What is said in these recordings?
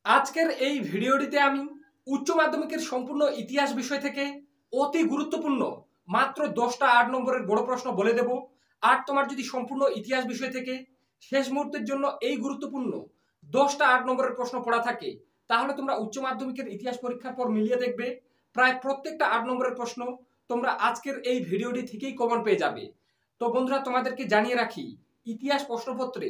আজকের এই ভিডিওটিতে আমি উচ্চ মাধ্যমিকের সম্পূর্ণ ইতিহাস বিষয় থেকে অতি গুরুত্বপূর্ণ মাত্র 10টা 8 নম্বরের বড় প্রশ্ন বলে দেব। আর তোমার যদি সম্পূর্ণ ইতিহাস বিষয় থেকে শেষ মুহূর্তের জন্য এই গুরুত্বপূর্ণ 10টা 8 নম্বরের প্রশ্ন পড়া থাকে, তাহলে তোমরা উচ্চ মাধ্যমিকের ইতিহাস পরীক্ষার পর মিলিয়ে দেখবে প্রায় প্রত্যেকটা 8 নম্বরের প্রশ্ন তোমরা আজকের এই ভিডিওটি থেকেই কমন পেয়ে যাবে। তো বন্ধুরা, তোমাদেরকে জানিয়ে রাখি, ইতিহাস প্রশ্নপত্রে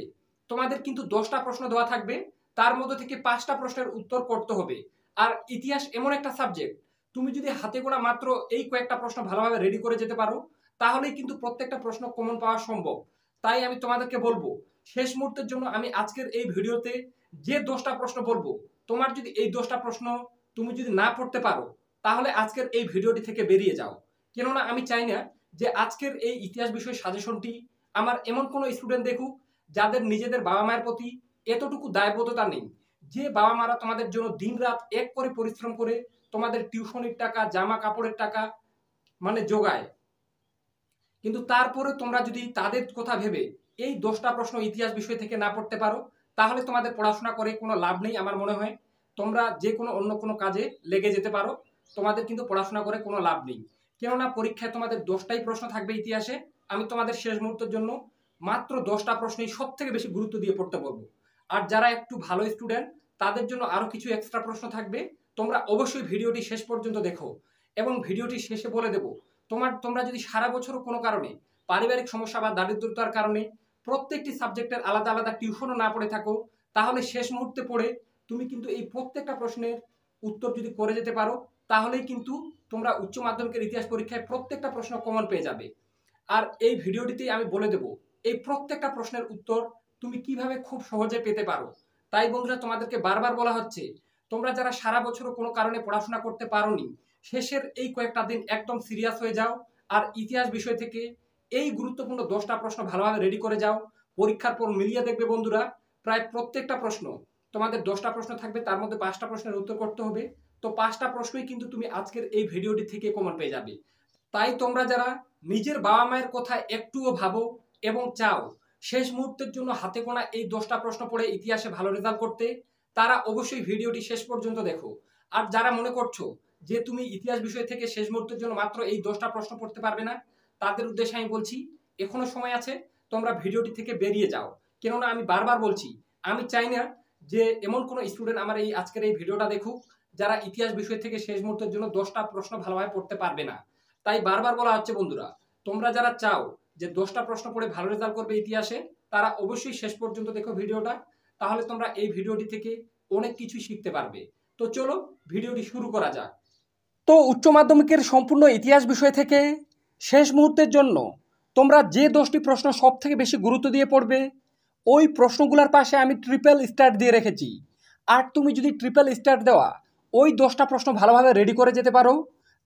তোমাদের কিন্তু 10টা প্রশ্ন দেওয়া থাকবে, তার মধ্যে থেকে 5টা প্রশ্নের উত্তর করতে হবে। আর ইতিহাস এমন একটা সাবজেক্ট, তুমি যদি হাতে গোনা মাত্র এই কয়েকটা প্রশ্ন ভালোভাবে রেডি করে যেতে পারো, তাহলেই কিন্তু প্রত্যেকটা প্রশ্ন কমন পাওয়া সম্ভব। তাই আমি তোমাদেরকে বলবো, শেষ মুহূর্তের জন্য আমি আজকের এই ভিডিওতে যে 10টা প্রশ্ন বলবো, তোমার যদি এই 10টা প্রশ্ন তুমি যদি না পড়তে পারো, তাহলে আজকের এই ভিডিওটি থেকে বেরিয়ে যাও। কেননা আমি চাই না যে আজকের এই ইতিহাস বিষয় সাজেশনটি আমার এমন কোনো স্টুডেন্ট দেখুক যাদের নিজেদের বাবা মায়ের প্রতি এতটুকু দায়বদ্ধতা নেই, যে বাবা মারা তোমাদের জন্য দিন রাত এক করে পরিশ্রম করে তোমাদের টিউশনের টাকা, জামা কাপড়ের টাকা যোগায়, কিন্তু তারপরে তোমরা যদি তাদের কথা ভেবে এই 10টা প্রশ্ন ইতিহাস বিষয় থেকে না পড়তে পারো, তাহলে তোমাদের পড়াশোনা করে কোনো লাভ নেই। আমার মনে হয় তোমরা যে কোনো অন্য কোনো কাজে লেগে যেতে পারো, তোমাদের কিন্তু পড়াশোনা করে কোনো লাভ নেই। কেননা পরীক্ষায় তোমাদের 10টাই প্রশ্ন থাকবে ইতিহাসে। আমি তোমাদের শেষ মুহূর্তের জন্য মাত্র 10টা প্রশ্নই সব থেকে বেশি গুরুত্ব দিয়ে পড়তে বলবো। আর যারা একটু ভালো স্টুডেন্ট, তাদের জন্য আরো কিছু এক্সট্রা প্রশ্ন থাকবে। তোমরা অবশ্যই ভিডিওটি শেষ পর্যন্ত দেখো, এবং ভিডিওটি শেষে বলে দেবো, তোমরা যদি সারা বছরও কোনো কারণে পারিবারিক সমস্যা বা দারিদ্রতার কারণে প্রত্যেকটি সাবজেক্টের আলাদা আলাদা টিউশনও না পড়ে থাকো, তাহলে শেষ মুহূর্তে পড়ে তুমি কিন্তু এই প্রত্যেকটা প্রশ্নের উত্তর যদি করে যেতে পারো, তাহলেই কিন্তু তোমরা উচ্চ মাধ্যমিকের ইতিহাস পরীক্ষায় প্রত্যেকটা প্রশ্ন কমন পেয়ে যাবে। আর এই ভিডিওটিতেই আমি বলে দেব এই প্রত্যেকটা প্রশ্নের উত্তর তুমি কিভাবে খুব সহজে পেতে পারো। তাই বন্ধুরা, তোমাদেরকে বারবার বলা হচ্ছে, তোমরা যারা সারা বছরও কোনো কারণে পড়াশোনা করতে পারোনি, শেষের এই কয়েকটা দিন একদম সিরিয়াস হয়ে যাও, আর ইতিহাস বিষয় থেকে এই গুরুত্বপূর্ণ 10টা প্রশ্ন ভালোভাবে রেডি করে যাও। পরীক্ষার পর মিলিয়ে দেখবে বন্ধুরা, প্রায় প্রত্যেকটা প্রশ্ন তোমাদের 10টা প্রশ্ন থাকবে, তার মধ্যে 5টা প্রশ্নের উত্তর করতে হবে। তো 5টা প্রশ্নই কিন্তু তুমি আজকের এই ভিডিওটি থেকে কমন পেয়ে যাবে। তাই তোমরা যারা নিজের বাবা মায়ের কথা একটুও ভাবো এবং চাও শেষ মুহূর্তের জন্য হাতে গোনা এই 10টা প্রশ্ন পড়ে ইতিহাসে ভালো রেজাল্ট করতে, তারা অবশ্যই ভিডিওটি শেষ পর্যন্ত দেখো। আর যারা মনে করছো যে তুমি ইতিহাস বিষয় থেকে শেষ মুহূর্তের জন্য মাত্র এই 10টা প্রশ্ন পড়তে পারবে না, তাদের উদ্দেশ্যে আমি বলছি, এখনো সময় আছে, তোমরা ভিডিওটি থেকে বেরিয়ে যাও। কেননা আমি বারবার বলছি, আমি চাই না যে এমন কোনো স্টুডেন্ট আমার এই আজকের এই ভিডিওটা দেখুক যারা ইতিহাস বিষয় থেকে শেষ মুহূর্তের জন্য 10টা প্রশ্ন ভালোভাবে পড়তে পারবে না। তাই বারবার বলা হচ্ছে বন্ধুরা, তোমরা যারা চাও যে 10টা প্রশ্ন পড়ে ভালো রেজাল্ট করবে ইতিহাসে, তারা অবশ্যই শেষ পর্যন্ত দেখো ভিডিওটা, তাহলে তোমরা এই ভিডিওটি থেকে অনেক কিছুই শিখতে পারবে। তো চলো ভিডিওটি শুরু করা যাক। তো উচ্চ মাধ্যমিকের সম্পূর্ণ ইতিহাস বিষয় থেকে শেষ মুহূর্তের জন্য তোমরা যে 10টি প্রশ্ন সব থেকে বেশি গুরুত্ব দিয়ে পড়বে, ওই প্রশ্নগুলোর পাশে আমি ট্রিপল স্টার দিয়ে রেখেছি। আর তুমি যদি ট্রিপল স্টার দেওয়া ওই 10টা প্রশ্ন ভালোভাবে রেডি করে যেতে পারো,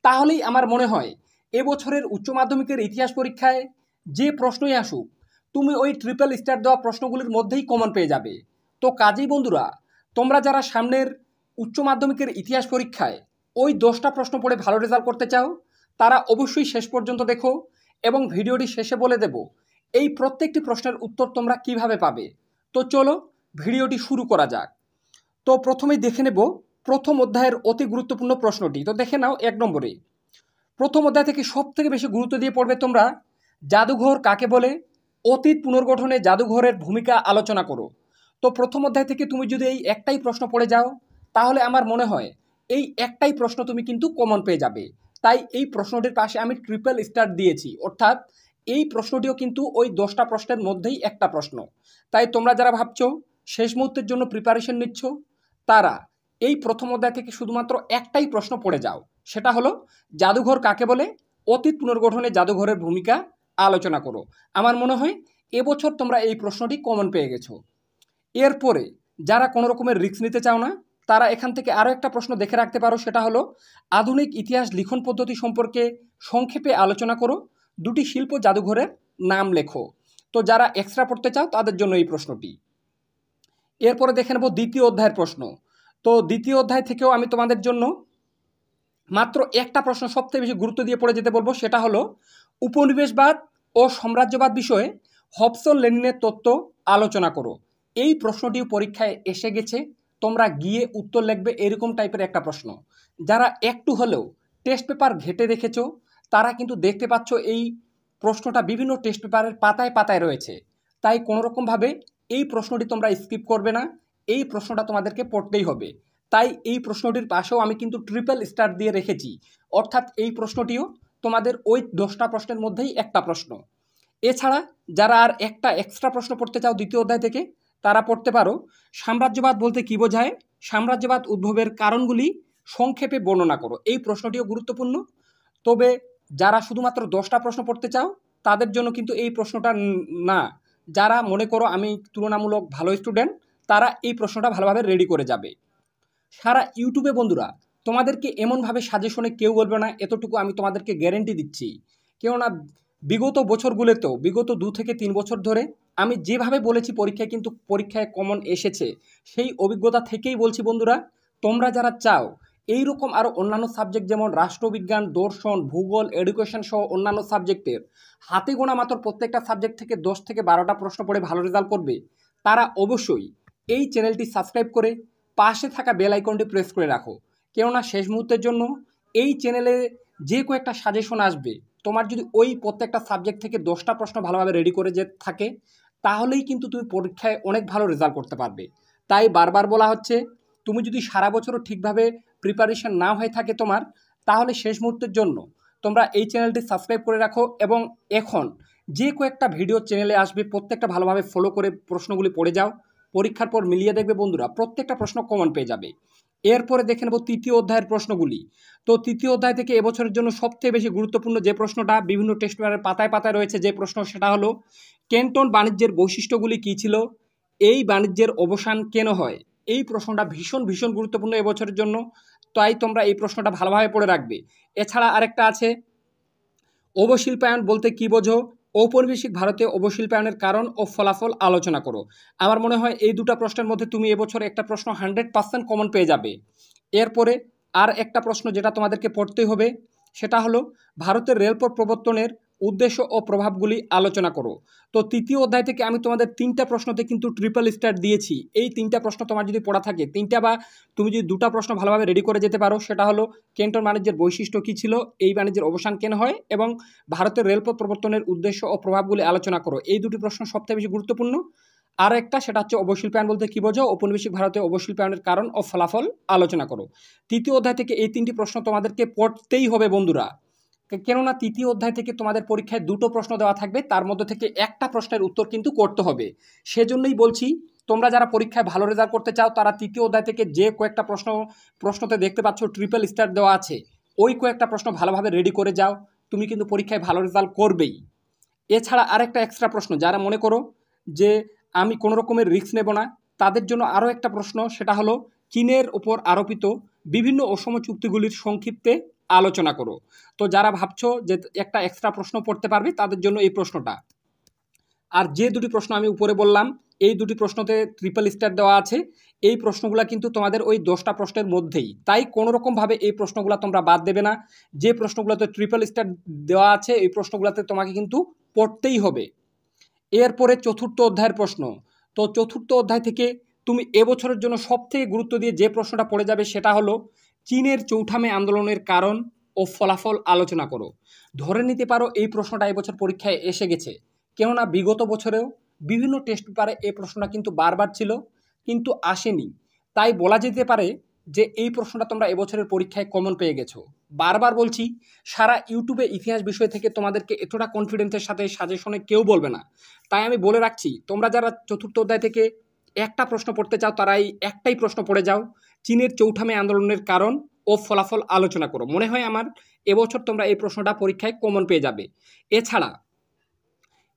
তাহলেই আমার মনে হয় এবছরের উচ্চ মাধ্যমিকের ইতিহাস পরীক্ষায় যে প্রশ্নই আসুক, তুমি ওই ট্রিপল স্টার দেওয়া প্রশ্নগুলির মধ্যেই কমন পেয়ে যাবে। তো কাজেই বন্ধুরা, তোমরা যারা সামনের উচ্চ মাধ্যমিকের ইতিহাস পরীক্ষায় ওই 10টা প্রশ্ন পড়ে ভালো রেজাল্ট করতে চাও, তারা অবশ্যই শেষ পর্যন্ত দেখো, এবং ভিডিওটি শেষে বলে দেব এই প্রত্যেকটি প্রশ্নের উত্তর তোমরা কিভাবে পাবে। তো চলো ভিডিওটি শুরু করা যাক। তো প্রথমেই দেখে নেব প্রথম অধ্যায়ের অতি গুরুত্বপূর্ণ প্রশ্নটি। তো দেখে নাও 1 নম্বরে, প্রথম অধ্যায় থেকে সব থেকে বেশি গুরুত্ব দিয়ে পড়বে তোমরা, জাদুঘর কাকে বলে, অতীত পুনর্গঠনে জাদুঘরের ভূমিকা আলোচনা করো। তো প্রথম অধ্যায় থেকে তুমি যদি এই একটাই প্রশ্ন পড়ে যাও, তাহলে আমার মনে হয় এই একটাই প্রশ্ন তুমি কিন্তু কমন পেয়ে যাবে। তাই এই প্রশ্নটির পাশে আমি ট্রিপল স্টার দিয়েছি, অর্থাৎ এই প্রশ্নটিও কিন্তু ওই 10টা প্রশ্নের মধ্যেই একটা প্রশ্ন। তাই তোমরা যারা ভাবছো শেষ মুহূর্তের জন্য প্রিপারেশন নিচ্ছ, তারা এই প্রথম অধ্যায় থেকে শুধুমাত্র একটাই প্রশ্ন পড়ে যাও, সেটা হলো জাদুঘর কাকে বলে, অতীত পুনর্গঠনে জাদুঘরের ভূমিকা আলোচনা করো। আমার মনে হয় এবছর তোমরা এই প্রশ্নটি কমন পেয়ে গেছো। এরপরে যারা কোনো রকমের রিস্ক নিতে চাও না, তারা এখান থেকে আরও একটা প্রশ্ন দেখে রাখতে পারো, সেটা হলো আধুনিক ইতিহাস লিখন পদ্ধতি সম্পর্কে সংক্ষেপে আলোচনা করো, দুটি শিল্প জাদুঘরের নাম লেখো। তো যারা এক্সট্রা পড়তে চাও তাদের জন্য এই প্রশ্নটি। এরপরে দেখে নেব দ্বিতীয় অধ্যায়ের প্রশ্ন। তো দ্বিতীয় অধ্যায় থেকেও আমি তোমাদের জন্য মাত্র একটা প্রশ্ন সবথেকে বেশি গুরুত্ব দিয়ে পড়ে যেতে বলবো, সেটা হলো উপনিবেশবাদ ও সাম্রাজ্যবাদ বিষয়ে হবসন লেনিনের তত্ত্ব আলোচনা করো। এই প্রশ্নটিও পরীক্ষায় এসে গেছে, তোমরা গিয়ে উত্তর লিখবে, এরকম টাইপের একটা প্রশ্ন। যারা একটু হলেও টেস্ট পেপার ঘেটে দেখেছো তারা কিন্তু দেখতে পাচ্ছ এই প্রশ্নটা বিভিন্ন টেস্ট পেপারের পাতায় পাতায় রয়েছে। তাই কোনোরকমভাবে এই প্রশ্নটি তোমরা স্কিপ করবে না, এই প্রশ্নটা তোমাদেরকে পড়তেই হবে। তাই এই প্রশ্নটির পাশেও আমি কিন্তু ট্রিপল স্টার দিয়ে রেখেছি, অর্থাৎ এই প্রশ্নটিও তোমাদের ওই 10টা প্রশ্নের মধ্যেই একটা প্রশ্ন। এছাড়া যারা আর একটা এক্সট্রা প্রশ্ন পড়তে চাও দ্বিতীয় অধ্যায় থেকে, তারা পড়তে পারো সাম্রাজ্যবাদ বলতে কী বোঝায়, সাম্রাজ্যবাদ উদ্ভবের কারণগুলি সংক্ষেপে বর্ণনা করো। এই প্রশ্নটিও গুরুত্বপূর্ণ। তবে যারা শুধুমাত্র 10টা প্রশ্ন পড়তে চাও তাদের জন্য কিন্তু এই প্রশ্নটা না। যারা মনে করো আমি তুলনামূলক ভালো স্টুডেন্ট, তারা এই প্রশ্নটা ভালোভাবে রেডি করে যাবে। সারা ইউটিউবে বন্ধুরা তোমাদেরকে এমনভাবে সাজেশনে কেউ বলবে না, এতটুকু আমি তোমাদেরকে গ্যারেন্টি দিচ্ছি। কেননা বিগত বছরগুলোতেও, বিগত 2 থেকে 3 বছর ধরে আমি যেভাবে বলেছি পরীক্ষায় কিন্তু পরীক্ষায় কমন এসেছে। সেই অভিজ্ঞতা থেকেই বলছি বন্ধুরা, তোমরা যারা চাও এই রকম আরও অন্যান্য সাবজেক্ট যেমন রাষ্ট্রবিজ্ঞান, দর্শন, ভূগোল, এডুকেশন সহ অন্যান্য সাবজেক্টের হাতে গোনা মাত্র প্রত্যেকটা সাবজেক্ট থেকে 10 থেকে 12টা প্রশ্ন পড়ে ভালো রেজাল্ট করবে, তারা অবশ্যই এই চ্যানেলটি সাবস্ক্রাইব করে পাশে থাকা বেল আইকনটি প্রেস করে রাখো। কেননা শেষ মুহূর্তের জন্য এই চ্যানেলে যে কয়েকটা সাজেশন আসবে, তোমার যদি ওই প্রত্যেকটা সাবজেক্ট থেকে 10টা প্রশ্ন ভালোভাবে রেডি করে যে থাকে, তাহলেই কিন্তু তুমি পরীক্ষায় অনেক ভালো রেজাল্ট করতে পারবে। তাই বারবার বলা হচ্ছে, তুমি যদি সারা বছরও ঠিকভাবে প্রিপারেশন না হয়ে থাকে তোমার, তাহলে শেষ মুহূর্তের জন্য তোমরা এই চ্যানেলটি সাবস্ক্রাইব করে রাখো এবং এখন যে কয়েকটা ভিডিও চ্যানেলে আসবে প্রত্যেকটা ভালোভাবে ফলো করে প্রশ্নগুলি পড়ে যাও। পরীক্ষার পর মিলিয়ে দেখবে বন্ধুরা প্রত্যেকটা প্রশ্ন কমন পেয়ে যাবে। এরপরে দেখে নেব তৃতীয় অধ্যায়ের প্রশ্নগুলি। তো তৃতীয় অধ্যায় থেকে এবছরের জন্য সবচেয়ে বেশি গুরুত্বপূর্ণ যে প্রশ্নটা বিভিন্ন টেস্ট পেপারের পাতায় পাতায় রয়েছে যে প্রশ্ন, সেটা হলো ক্যান্টন বাণিজ্যের বৈশিষ্ট্যগুলি কী ছিল, এই বাণিজ্যের অবসান কেন হয়। এই প্রশ্নটা ভীষণ ভীষণ গুরুত্বপূর্ণ এবছরের জন্য, তাই তোমরা এই প্রশ্নটা ভালোভাবে পড়ে রাখবে। এছাড়া আরেকটা আছে, অবশিল্পায়ন বলতে কী বোঝো, ঔপনিবেশিক ভারতে অবশিল্পায়নের কারণ ও ফলাফল আলোচনা করো। আমার মনে হয় এই দুটো প্রশ্নের মধ্যে তুমি এবছর একটা প্রশ্ন 100% কমন পেয়ে যাবে। এরপরে আর একটা প্রশ্ন যেটা তোমাদেরকে পড়তেই হবে, সেটা হলো ভারতের রেলপথ প্রবর্তনের উদ্দেশ্য ও প্রভাবগুলি আলোচনা করো। তো তৃতীয় অধ্যায় থেকে আমি তোমাদের 3টা প্রশ্নতে কিন্তু ট্রিপল স্টার দিয়েছি। এই 3টা প্রশ্ন তোমার যদি পড়া থাকে, 3টা বা তুমি যদি 2টা প্রশ্ন ভালোভাবে রেডি করে যেতে পারো, সেটা হলো ক্যান্টন বাণিজ্যের বৈশিষ্ট্য কী ছিল, এই বাণিজ্যের অবসান কেন হয়, এবং ভারতের রেলপথ প্রবর্তনের উদ্দেশ্য ও প্রভাবগুলি আলোচনা করো। এই দুটি প্রশ্ন সবথেকে বেশি গুরুত্বপূর্ণ। আর একটা সেটা হচ্ছে অবশিল্পায়ন বলতে কী বোঝো, ঔপনিবেশিক ভারতে অবশিল্পায়নের কারণ ও ফলাফল আলোচনা করো। তৃতীয় অধ্যায় থেকে এই 3টি প্রশ্ন তোমাদেরকে পড়তেই হবে বন্ধুরা। কেননা তৃতীয় অধ্যায় থেকে তোমাদের পরীক্ষায় 2টো প্রশ্ন দেওয়া থাকবে, তার মধ্যে থেকে একটা প্রশ্নের উত্তর কিন্তু করতে হবে। সেজন্যই বলছি, তোমরা যারা পরীক্ষায় ভালো রেজাল্ট করতে চাও তারা তৃতীয় অধ্যায় থেকে যে কয়েকটা প্রশ্নতে দেখতে পাচ্ছ ট্রিপল স্টার দেওয়া আছে, ওই কয়েকটা প্রশ্ন ভালোভাবে রেডি করে যাও, তুমি কিন্তু পরীক্ষায় ভালো রেজাল্ট করবেই। এছাড়া আরেকটা এক্সট্রা প্রশ্ন, যারা মনে করো যে আমি কোনো রকমের রিস্ক নেব না, তাদের জন্য আরও একটা প্রশ্ন, সেটা হলো চীনের ওপর আরোপিত বিভিন্ন অসম চুক্তিগুলির সংক্ষিপ্তে আলোচনা করো। তো যারা ভাবছো যে একটা এক্সট্রা প্রশ্ন পড়তে পারবে, তাদের জন্য এই প্রশ্নটা। আর যে দুটি প্রশ্ন আমি উপরে বললাম, এই দুটি প্রশ্নতে ট্রিপল স্টার দেওয়া আছে, এই প্রশ্নগুলো কিন্তু তোমাদের ওই 10টা প্রশ্নের মধ্যেই, তাই কোনোরকমভাবে এই প্রশ্নগুলো তোমরা বাদ দেবে না। যে প্রশ্নগুলোতে ট্রিপল স্টার দেওয়া আছে এই প্রশ্নগুলোতে তোমাকে কিন্তু পড়তেই হবে। এরপরে চতুর্থ অধ্যায়ের প্রশ্ন। তো চতুর্থ অধ্যায় থেকে তুমি এবছরের জন্য সবথেকে গুরুত্ব দিয়ে যে প্রশ্নটা পড়ে যাবে, সেটা হলো চীনের চৌঠা মে আন্দোলনের কারণ ও ফলাফল আলোচনা করো। ধরে নিতে পারো এই প্রশ্নটা এবছর পরীক্ষায় এসে গেছে, কেননা বিগত বছরেও বিভিন্ন টেস্ট পেপারে এই প্রশ্নটা কিন্তু বারবার ছিল, কিন্তু আসেনি। তাই বলা যেতে পারে যে এই প্রশ্নটা তোমরা এবছরের পরীক্ষায় কমন পেয়ে গেছো। বারবার বলছি, সারা ইউটিউবে ইতিহাস বিষয় থেকে তোমাদেরকে এতটা কনফিডেন্সের সাথে সাজেশনে কেউ বলবে না। তাই আমি বলে রাখছি, তোমরা যারা চতুর্থ অধ্যায় থেকে একটা প্রশ্ন পড়তে চাও তারা এই একটাই প্রশ্ন পড়ে যাও, চীনের চৌঠা মে আন্দোলনের কারণ ও ফলাফল আলোচনা করো। মনে হয় আমার এবছর তোমরা এই প্রশ্নটা পরীক্ষায় কমন পেয়ে যাবে। এছাড়া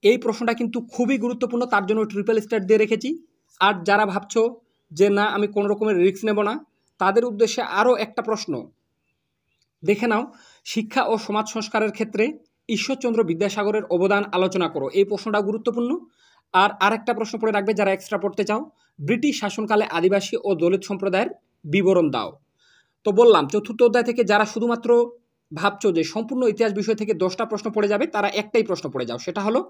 এই প্রশ্নটা কিন্তু খুবই গুরুত্বপূর্ণ, তার জন্য ট্রিপল স্টার দিয়ে রেখেছি। আর যারা ভাবছো যে না আমি কোনো রকমের রিস্ক নেব না, তাদের উদ্দেশ্যে আরও একটা প্রশ্ন দেখে নাও, শিক্ষা ও সমাজ সংস্কারের ক্ষেত্রে ঈশ্বরচন্দ্র বিদ্যাসাগরের অবদান আলোচনা করো। এই প্রশ্নটা গুরুত্বপূর্ণ। আর আরেকটা প্রশ্ন পড়ে রাখবে যারা এক্সট্রা পড়তে চাও, ব্রিটিশ শাসনকালে আদিবাসী ও দলিত সম্প্রদায়ের বিবরণ দাও। তো বললাম চতুর্থ অধ্যায় থেকে যারা শুধুমাত্র ভাবছো যে সম্পূর্ণ ইতিহাস বিষয় থেকে 10টা প্রশ্ন পড়ে যাবে, তারা একটাই প্রশ্ন পড়ে যাও, সেটা হলো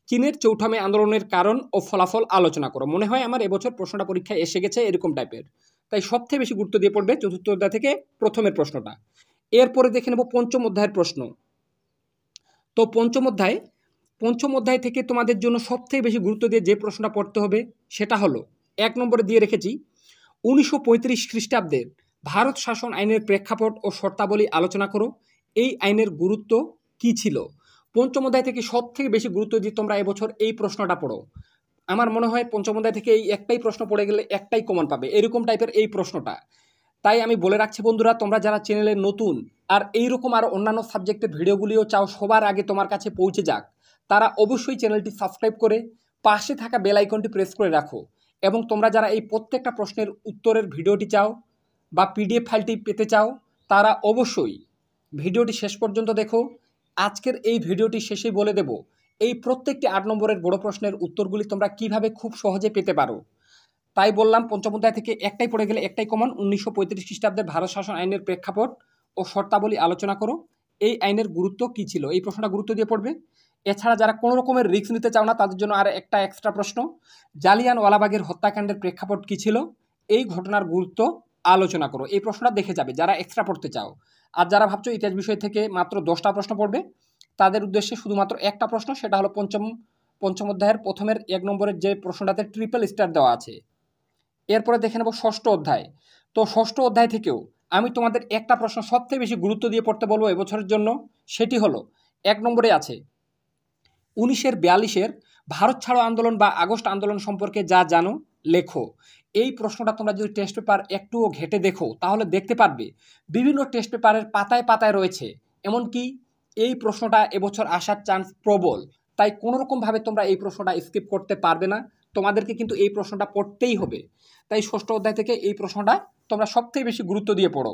চীনের চৌঠা মে আন্দোলনের কারণ ও ফলাফল আলোচনা করো। মনে হয় আমার এবছর প্রশ্নটা পরীক্ষায় এসে গেছে এরকম টাইপের। তাই সবথেকে বেশি গুরুত্ব দিয়ে পড়বে চতুর্থ অধ্যায় থেকে প্রথমের প্রশ্নটা। এরপরে দেখে নেব পঞ্চম অধ্যায়ের প্রশ্ন। তো পঞ্চম অধ্যায় থেকে তোমাদের জন্য সবথেকে বেশি গুরুত্ব দিয়ে যে প্রশ্নটা পড়তে হবে সেটা হলো 1 নম্বরে দিয়ে রেখেছি 1935 খ্রিস্টাব্দের ভারত শাসন আইনের প্রেক্ষাপট ও শর্তাবলী আলোচনা করো। এই আইনের গুরুত্ব কি ছিল? পঞ্চম অধ্যায় থেকে সবথেকে বেশি গুরুত্ব দিয়ে তোমরা এবছর এই প্রশ্নটা পড়ো। আমার মনে হয় পঞ্চম অধ্যায় থেকে এই একটাই প্রশ্ন পড়ে গেলে একটাই কমন পাবে, এরকম টাইপের এই প্রশ্নটা। তাই আমি বলে রাখছি বন্ধুরা, তোমরা যারা চ্যানেলে নতুন আর এইরকম আরও অন্যান্য সাবজেক্টের ভিডিওগুলিও চাও সবার আগে তোমার কাছে পৌঁছে যাক, তারা অবশ্যই চ্যানেলটি সাবস্ক্রাইব করে পাশে থাকা বেল আইকনটি প্রেস করে রাখো। এবং তোমরা যারা এই প্রত্যেকটা প্রশ্নের উত্তরের ভিডিওটি চাও বা পিডিএফ ফাইলটি পেতে চাও, তারা অবশ্যই ভিডিওটি শেষ পর্যন্ত দেখো। আজকের এই ভিডিওটি শেষেই বলে দেব এই প্রত্যেকটি 8 নম্বরের বড় প্রশ্নের উত্তরগুলি তোমরা কিভাবে খুব সহজে পেতে পারো। তাই বললাম পঞ্চম অধ্যায় থেকে একটাই পড়ে গেলে একটাই কমন, 1935 খ্রিস্টাব্দের ভারত শাসন আইনের প্রেক্ষাপট ও শর্তাবলী আলোচনা করো। এই আইনের গুরুত্ব কী ছিল, এই প্রশ্নটা গুরুত্ব দিয়ে পড়বে। এছাড়া যারা কোনো রকমের রিস্ক নিতে চাও না তাদের জন্য আর একটা এক্সট্রা প্রশ্ন, জালিয়ানওয়ালাবাগের হত্যাকাণ্ডের প্রেক্ষাপট কী ছিল, এই ঘটনার গুরুত্ব আলোচনা করো। এই প্রশ্নটা দেখে যাবে যারা এক্সট্রা পড়তে চাও। আর যারা ভাবছো ইতিহাস বিষয় থেকে মাত্র 10টা প্রশ্ন পড়বে, তাদের উদ্দেশ্যে শুধুমাত্র একটা প্রশ্ন, সেটা হলো পঞ্চম অধ্যায়ের প্রথমের 1 নম্বরের যে প্রশ্নটাতে ট্রিপল স্টার দেওয়া আছে। এরপরে দেখে নেব ষষ্ঠ অধ্যায়। তো ষষ্ঠ অধ্যায় থেকেও আমি তোমাদের একটা প্রশ্ন সবথেকে বেশি গুরুত্ব দিয়ে পড়তে বলবো এবছরের জন্য, সেটি হলো 1 নম্বরে আছে 1942-এর ভারত ছাড়ো আন্দোলন বা আগস্ট আন্দোলন সম্পর্কে যা জানো লেখো। এই প্রশ্নটা তোমরা যদি টেস্ট পেপার একটুও ঘেটে দেখো তাহলে দেখতে পারবে বিভিন্ন টেস্ট পেপারের পাতায় পাতায় রয়েছে। এমনকি এই প্রশ্নটা এবছর আসার চান্স প্রবল। তাই কোনোরকমভাবে তোমরা এই প্রশ্নটা স্কিপ করতে পারবে না, তোমাদেরকে কিন্তু এই প্রশ্নটা পড়তেই হবে। তাই ষষ্ঠ অধ্যায় থেকে এই প্রশ্নটা তোমরা সবথেকে বেশি গুরুত্ব দিয়ে পড়ো।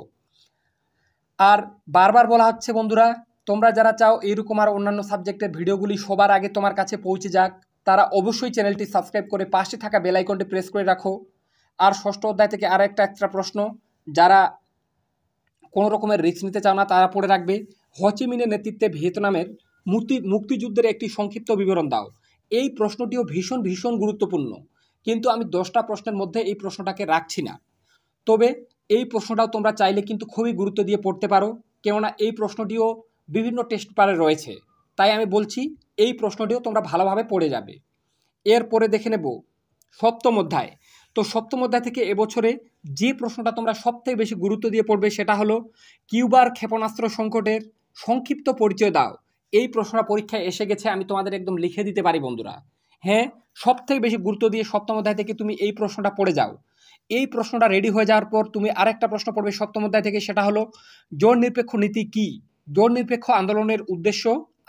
আর বারবার বলা হচ্ছে বন্ধুরা, তোমরা যারা চাও এইরকম আর অন্যান্য সাবজেক্টের ভিডিওগুলি সবার আগে তোমার কাছে পৌঁছে যাক, তারা অবশ্যই চ্যানেলটি সাবস্ক্রাইব করে পাশে থাকা বেল আইকনটি প্রেস করে রাখো। আর ষষ্ঠ অধ্যায় থেকে আর একটা এক্সট্রা প্রশ্ন, যারা কোনো রকমের রিস্ক নিতে চাও না তারা পড়ে রাখবে, হোচিমিনের নেতৃত্বে ভিয়েতনামের মুক্তিযুদ্ধের একটি সংক্ষিপ্ত বিবরণ দাও। এই প্রশ্নটিও ভীষণ ভীষণ গুরুত্বপূর্ণ, কিন্তু আমি 10টা প্রশ্নের মধ্যে এই প্রশ্নটাকে রাখছি না। তবে এই প্রশ্নটাও তোমরা চাইলে কিন্তু খুবই গুরুত্ব দিয়ে পড়তে পারো, কেননা এই প্রশ্নটিও বিভিন্ন টেস্ট পেপারে রয়েছে। তাই আমি বলছি এই প্রশ্নটিও তোমরা ভালোভাবে পড়ে যাবে। এরপরে দেখে নেব সপ্তম অধ্যায়। তো সপ্তম অধ্যায় থেকে এবছরে যে প্রশ্নটা তোমরা সবথেকে বেশি গুরুত্ব দিয়ে পড়বে সেটা হলো কিউবার ক্ষেপণাস্ত্র সংকটের সংক্ষিপ্ত পরিচয় দাও। এই প্রশ্নটা পরীক্ষায় এসে গেছে, আমি তোমাদের একদম লিখে দিতে পারি বন্ধুরা। হ্যাঁ, সবথেকে বেশি গুরুত্ব দিয়ে সপ্তম অধ্যায় থেকে তুমি এই প্রশ্নটা পড়ে যাও। এই প্রশ্নটা রেডি হয়ে যাওয়ার পর তুমি আরেকটা প্রশ্ন পড়বে সপ্তম অধ্যায় থেকে, সেটা হলো জোট নিরপেক্ষ নীতি কি, জোট নিরপেক্ষ আন্দোলনের উদ্দেশ্য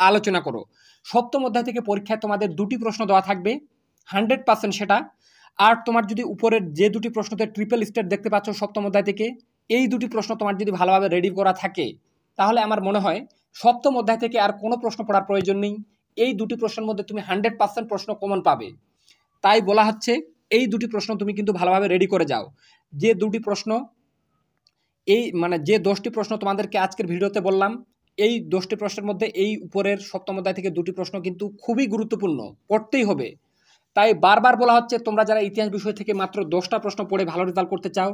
আলোচনা করো। সপ্তম অধ্যায় থেকে পরীক্ষায় তোমাদের 2টি প্রশ্ন দেওয়া থাকবে 100% সেটা। আর তোমার যদি উপরের যে 2টি প্রশ্নতে ট্রিপল স্টার দেখতে পাচ্ছ সপ্তম অধ্যায় থেকে, এই 2টি প্রশ্ন তোমার যদি ভালোভাবে রেডি করা থাকে তাহলে আমার মনে হয় সপ্তম অধ্যায় থেকে আর কোনো প্রশ্ন পড়ার প্রয়োজন নেই। এই 2টি প্রশ্নের মধ্যে তুমি 100% প্রশ্ন কমন পাবে। তাই বলা হচ্ছে এই 2টি প্রশ্ন তুমি কিন্তু ভালোভাবে রেডি করে যাও। যে 2টি প্রশ্ন যে 10টি প্রশ্ন তোমাদেরকে আজকের ভিডিওতে বললাম, এই 10টি প্রশ্নের মধ্যে এই উপরের সপ্তম অধ্যায় থেকে 2টি প্রশ্ন কিন্তু খুবই গুরুত্বপূর্ণ, পড়তেই হবে। তাই বারবার বলা হচ্ছে তোমরা যারা ইতিহাস বিষয় থেকে মাত্র 10টা প্রশ্ন পড়ে ভালো রেজাল্ট করতে চাও,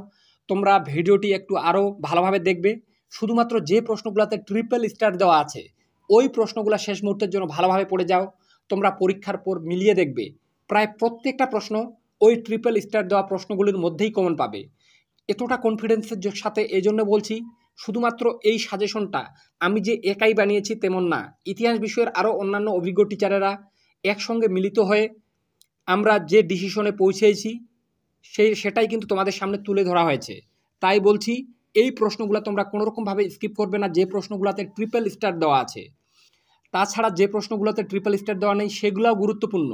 তোমরা ভিডিওটি একটু আরও ভালোভাবে দেখবে। শুধুমাত্র যে প্রশ্নগুলোতে ট্রিপল স্টার দেওয়া আছে ওই প্রশ্নগুলো শেষ মুহূর্তের জন্য ভালোভাবে পড়ে যাও। তোমরা পরীক্ষার পর মিলিয়ে দেখবে প্রায় প্রত্যেকটা প্রশ্ন ওই ট্রিপল স্টার দেওয়া প্রশ্নগুলির মধ্যেই কমন পাবে। এতটা কনফিডেন্সের সাথে এই জন্য বলছি, শুধুমাত্র এই সাজেশনটা আমি যে একাই বানিয়েছি তেমন না, ইতিহাস বিষয়ের আরও অন্যান্য অভিজ্ঞ টিচারেরা একসঙ্গে মিলিত হয়ে আমরা যে ডিসিশনে পৌঁছেছি সেটাই কিন্তু তোমাদের সামনে তুলে ধরা হয়েছে। তাই বলছি এই প্রশ্নগুলো তোমরা কোনোরকমভাবে স্কিপ করবে না যে প্রশ্নগুলোতে ট্রিপল স্টার দেওয়া আছে। তাছাড়া যে প্রশ্নগুলোতে ট্রিপল স্টার দেওয়া নেই সেগুলোও গুরুত্বপূর্ণ,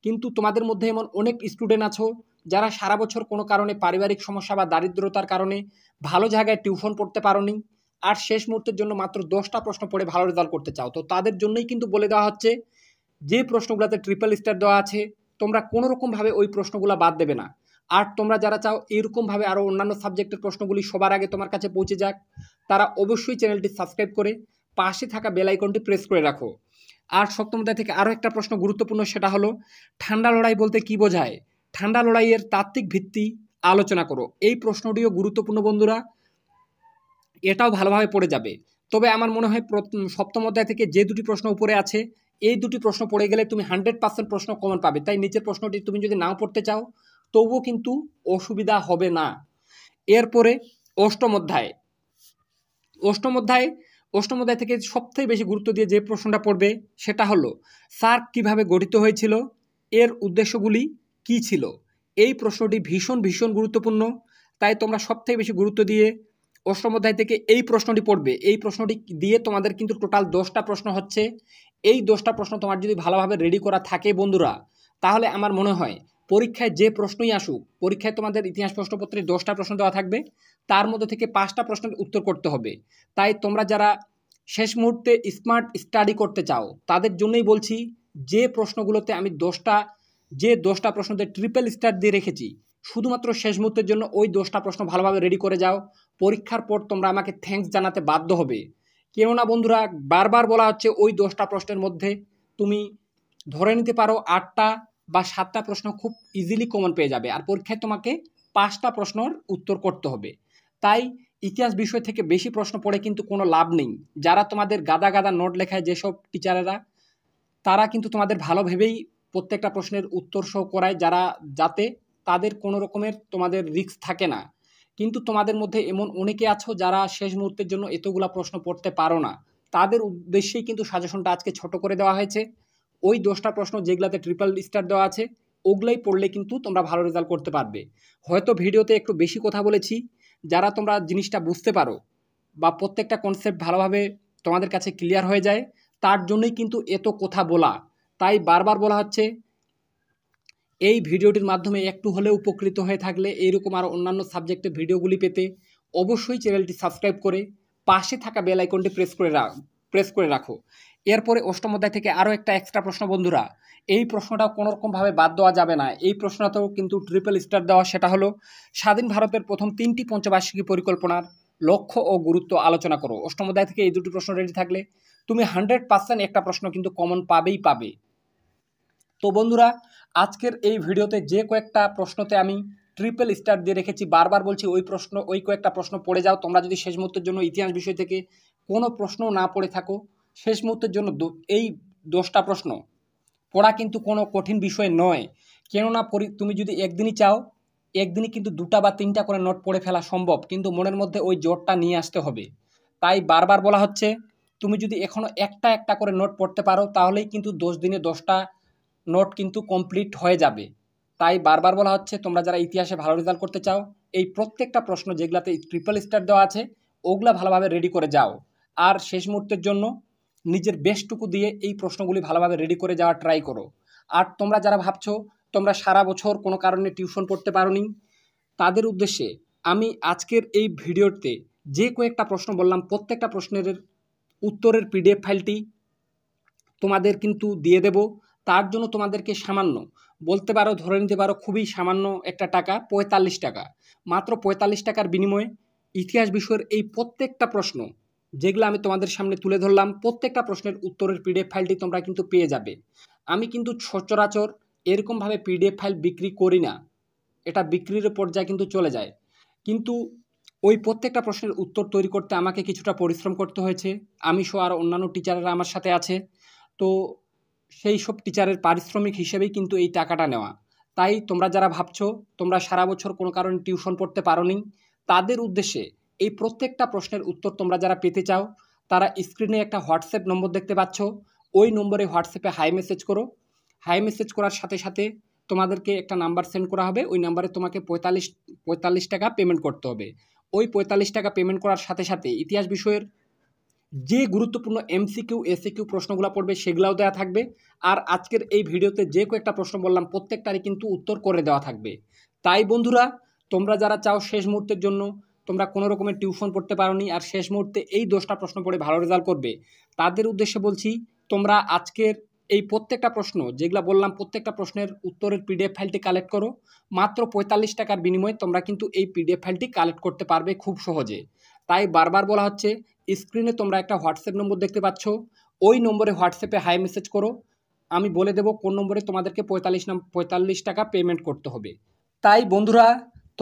কিন্তু তোমাদের মধ্যে এমন অনেক স্টুডেন্ট আছো যারা সারা বছর কোনো কারণে পারিবারিক সমস্যা বা দারিদ্রতার কারণে ভালো জায়গায় টিউশন পড়তে পারোনি, আর শেষ মুহূর্তের জন্য মাত্র 10টা প্রশ্ন পড়ে ভালো রেজাল্ট করতে চাও। তো তাদের জন্যই কিন্তু বলে দেওয়া হচ্ছে যে প্রশ্নগুলোতে ট্রিপল স্টার দেওয়া আছে তোমরা কোনোরকমভাবে ওই প্রশ্নগুলো বাদ দেবে না। আর তোমরা যারা চাও এরকমভাবে আরও অন্যান্য সাবজেক্টের প্রশ্নগুলি সবার আগে তোমার কাছে পৌঁছে যাক, তারা অবশ্যই চ্যানেলটি সাবস্ক্রাইব করে পাশে থাকা বেল আইকনটি প্রেস করে রাখো। আর সপ্তম অধ্যায় থেকে আরও একটা প্রশ্ন গুরুত্বপূর্ণ, সেটা হলো ঠান্ডা লড়াই বলতে কী বোঝায়, ঠান্ডা লড়াইয়ের তাত্ত্বিক ভিত্তি আলোচনা করো। এই প্রশ্নটিও গুরুত্বপূর্ণ বন্ধুরা, এটাও ভালোভাবে পড়ে যাবে। তবে আমার মনে হয় সপ্তম অধ্যায় থেকে যে দুটি প্রশ্ন উপরে আছে এই দুটি প্রশ্ন পড়ে গেলে তুমি 100% প্রশ্ন কমন পাবে। তাই নিচের প্রশ্নটি তুমি যদি নাও পড়তে চাও তবুও কিন্তু অসুবিধা হবে না। এরপরে অষ্টম অধ্যায় থেকে সবথেকে বেশি গুরুত্ব দিয়ে যে প্রশ্নটা পড়বে সেটা হলো সার্ক কিভাবে গঠিত হয়েছিল, এর উদ্দেশ্যগুলি কি ছিল। এই প্রশ্নটি ভীষণ ভীষণ গুরুত্বপূর্ণ। তাই তোমরা সবথেকে বেশি গুরুত্ব দিয়ে অষ্টম অধ্যায় থেকে এই প্রশ্নটি পড়বে। এই প্রশ্নটি দিয়ে তোমাদের কিন্তু টোটাল 10টা প্রশ্ন হচ্ছে। এই 10টা প্রশ্ন তোমার যদি ভালোভাবে রেডি করা থাকে বন্ধুরা, তাহলে আমার মনে হয় পরীক্ষায় যে প্রশ্নই আসুক, পরীক্ষায় তোমাদের ইতিহাস প্রশ্নপত্রে 10টা প্রশ্ন দেওয়া থাকবে, তার মধ্যে থেকে 5টা প্রশ্নের উত্তর করতে হবে। তাই তোমরা যারা শেষ মুহূর্তে স্মার্ট স্টাডি করতে চাও তাদের জন্যই বলছি, যে প্রশ্নগুলোতে আমি 10টা প্রশ্নতে ট্রিপল স্টার দিয়ে রেখেছি, শুধুমাত্র শেষ মুহূর্তের জন্য ওই 10টা প্রশ্ন ভালোভাবে রেডি করে যাও। পরীক্ষার পর তোমরা আমাকে থ্যাঙ্কস জানাতে বাধ্য হবে। কেননা বন্ধুরা, বারবার বলা হচ্ছে ওই 10টা প্রশ্নের মধ্যে তুমি ধরে নিতে পারো 8টা বা 7টা প্রশ্ন খুব ইজিলি কমন পেয়ে যাবে, আর পরীক্ষায় তোমাকে 5টা প্রশ্নের উত্তর করতে হবে। তাই ইতিহাস বিষয় থেকে বেশি প্রশ্ন পড়ে কিন্তু কোনো লাভ নেই। যারা তোমাদের গাদা গাদা নোট লেখায় যেসব টিচারেরা, তারা কিন্তু তোমাদের ভালো ভেবেই প্রত্যেকটা প্রশ্নের উত্তর সহ করায়, যাতে তাদের কোনো রকমের তোমাদের রিস্ক থাকে না। কিন্তু তোমাদের মধ্যে এমন অনেকে আছো যারা শেষ মুহূর্তের জন্য এতগুলা প্রশ্ন পড়তে পারো না। তাদের উদ্দেশ্যেই কিন্তু সাজেশনটা আজকে ছোট করে দেওয়া হয়েছে। ওই 10টা প্রশ্ন যেগুলাতে ট্রিপল স্টার দেওয়া আছে ওগুলাই পড়লে কিন্তু তোমরা ভালো রেজাল্ট করতে পারবে। হয়তো ভিডিওতে একটু বেশি কথা বলেছি, যারা তোমরা জিনিসটা বুঝতে পারো বা প্রত্যেকটা কনসেপ্ট ভালোভাবে তোমাদের কাছে ক্লিয়ার হয়ে যায়, তার জন্যই কিন্তু এত কথা বলা। তাই বারবার বলা হচ্ছে, এই ভিডিওটির মাধ্যমে একটু হলেও উপকৃত হয়ে থাকলে এইরকম আরও অন্যান্য সাবজেক্টের ভিডিওগুলি পেতে অবশ্যই চ্যানেলটি সাবস্ক্রাইব করে পাশে থাকা বেল আইকনটি প্রেস করে রাখো। এরপরে অষ্টম অধ্যায় থেকে আরও একটা এক্সট্রা প্রশ্ন বন্ধুরা, এই প্রশ্নটা কোনোরকমভাবে বাদ দেওয়া যাবে না। এই প্রশ্নটাও কিন্তু ট্রিপল স্টার দেওয়া। সেটা হলো স্বাধীন ভারতের প্রথম 3টি পঞ্চবার্ষিকী পরিকল্পনার লক্ষ্য ও গুরুত্ব আলোচনা করো। অষ্টম অধ্যায় থেকে এই দুটি প্রশ্ন রেডি থাকলে তুমি 100% একটা প্রশ্ন কিন্তু কমন পাবে। তো বন্ধুরা, আজকের এই ভিডিওতে যে কয়েকটা প্রশ্নতে আমি ট্রিপল স্টার দিয়ে রেখেছি, বারবার বলছি ওই কয়েকটা প্রশ্ন পড়ে যাও। তোমরা যদি শেষ মুহূর্তের জন্য ইতিহাস বিষয় থেকে কোনো প্রশ্ন না পড়ে থাকো, শেষ মুহূর্তের জন্য এই 10টা প্রশ্ন পড়া কিন্তু কোনো কঠিন বিষয় নয়। কেননা তুমি যদি একদিনই চাও, একদিনই কিন্তু 2টা বা 3টা করে নোট পড়ে ফেলা সম্ভব, কিন্তু মনের মধ্যে ওই জোরটা নিয়ে আসতে হবে। তাই বারবার বলা হচ্ছে, তুমি যদি এখনও একটা করে নোট পড়তে পারো তাহলেই কিন্তু 10 দিনে 10টা নোট কিন্তু কমপ্লিট হয়ে যাবে। তাই বারবার বলা হচ্ছে, তোমরা যারা ইতিহাসে ভালো রেজাল্ট করতে চাও, এই প্রত্যেকটা প্রশ্ন যেগুলাতে ট্রিপল স্টার দেওয়া আছে ওগুলা ভালোভাবে রেডি করে যাও। আর শেষ মুহূর্তের জন্য নিজের বেস্টটুকু দিয়ে এই প্রশ্নগুলি ভালোভাবে রেডি করে যাওয়ার ট্রাই করো। আর তোমরা যারা ভাবছো তোমরা সারা বছর কোনো কারণে টিউশন পড়তে পারোনি, তাদের উদ্দেশ্যে আমি আজকের এই ভিডিওতে যে কয়েকটা প্রশ্ন বললাম প্রত্যেকটা প্রশ্নের উত্তরের পিডিএফ ফাইলটি তোমাদের কিন্তু দিয়ে দেব। তার জন্য তোমাদেরকে সামান্য বলতে পারো, ধরে নিতে পারো খুবই সামান্য একটা টাকা, 45 টাকা, মাত্র 45 টাকার বিনিময়ে ইতিহাস বিষয়ের এই প্রত্যেকটা প্রশ্ন যেগুলো আমি তোমাদের সামনে তুলে ধরলাম, প্রত্যেকটা প্রশ্নের উত্তরের পিডিএফ ফাইলটি তোমরা কিন্তু পেয়ে যাবে। আমি কিন্তু সচরাচর এরকমভাবে পিডিএফ ফাইল বিক্রি করি না, এটা বিক্রির পর্যায়ে কিন্তু চলে যায়। কিন্তু ওই প্রত্যেকটা প্রশ্নের উত্তর তৈরি করতে আমাকে কিছুটা পরিশ্রম করতে হয়েছে। আমি সহ আর অন্যান্য টিচাররা আমার সাথে আছে, তো সেই সব টিচারের পারিশ্রমিক হিসেবেই কিন্তু এই টাকাটা নেওয়া। তাই তোমরা যারা ভাবছো তোমরা সারা বছর কোনো কারণে টিউশন পড়তে পারোনি, তাদের উদ্দেশ্যে এই প্রত্যেকটা প্রশ্নের উত্তর তোমরা যারা পেতে চাও, তারা স্ক্রিনে একটা হোয়াটসঅ্যাপ নম্বর দেখতে পাচ্ছ, ওই নম্বরে হোয়াটসঅ্যাপে হাই মেসেজ করো। হাই মেসেজ করার সাথে সাথে তোমাদেরকে একটা নাম্বার সেন্ড করা হবে, ওই নাম্বারে তোমাকে 45 টাকা পেমেন্ট করতে হবে। ওই 45 টাকা পেমেন্ট করার সাথে সাথে ইতিহাস বিষয়ের যে গুরুত্বপূর্ণ এমসিকিউ এসিকিউ প্রশ্নগুলো পড়বে সেগুলোও দেওয়া থাকবে। আর আজকের এই ভিডিওতে যে কয়েকটা প্রশ্ন বললাম প্রত্যেকটারই কিন্তু উত্তর করে দেওয়া থাকবে। তাই বন্ধুরা, তোমরা যারা চাও শেষ মুহূর্তের জন্য তোমরা কোনো রকমের টিউশন পড়তে পারোনি আর শেষ মুহূর্তে এই 10টা প্রশ্ন পড়ে ভালো রেজাল্ট করবে, তাদের উদ্দেশ্যে বলছি, তোমরা আজকের এই প্রত্যেকটা প্রশ্ন যেগুলো বললাম প্রত্যেকটা প্রশ্নের উত্তরের পিডিএফ ফাইলটি কালেক্ট করো। মাত্র 45 টাকার বিনিময়ে তোমরা কিন্তু এই পিডিএফ ফাইলটি কালেক্ট করতে পারবে খুব সহজে। তাই বারবার বলা হচ্ছে, স্ক্রিনে তোমরা একটা হোয়াটসঅ্যাপ নম্বর দেখতে পাচ্ছ, ওই নম্বরে হোয়াটসঅ্যাপে হাই মেসেজ করো। আমি বলে দেবো কোন নম্বরে তোমাদেরকে 45 টাকা পেমেন্ট করতে হবে। তাই বন্ধুরা,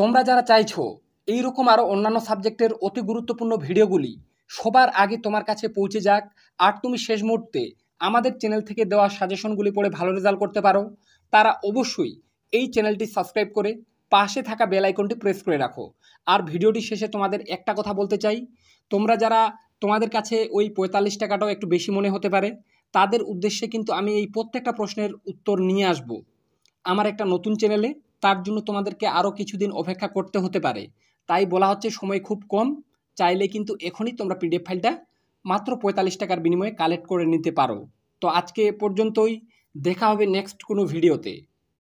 তোমরা যারা চাইছো এইরকম আরও অন্যান্য সাবজেক্টের অতি গুরুত্বপূর্ণ ভিডিওগুলি সবার আগে তোমার কাছে পৌঁছে যাক, আর তুমি শেষ মুহূর্তে আমাদের চ্যানেল থেকে দেওয়া সাজেশনগুলি পড়ে ভালো রেজাল্ট করতে পারো, তারা অবশ্যই এই চ্যানেলটি সাবস্ক্রাইব করে পাশে থাকা বেল আইকনটি প্রেস করে রাখো। আর ভিডিওটি শেষে তোমাদের একটা কথা বলতে চাই, তোমরা যারা তোমাদের কাছে ওই 45 টাকাটাও একটু বেশি মনে হতে পারে, তাদের উদ্দেশ্যে কিন্তু আমি এই প্রত্যেকটা প্রশ্নের উত্তর নিয়ে আসব আমার একটা নতুন চ্যানেলে। তার জন্য তোমাদেরকে আরও কিছুদিন অপেক্ষা করতে হতে পারে, তাই বলা হচ্ছে সময় খুব কম। চাইলে কিন্তু এখনই তোমরা পিডিএফ ফাইলটা মাত্র 45 টাকার বিনিময়ে কালেক্ট করে নিতে পারো। তো আজকে এ পর্যন্তই, দেখা হবে নেক্সট কোনো ভিডিওতে।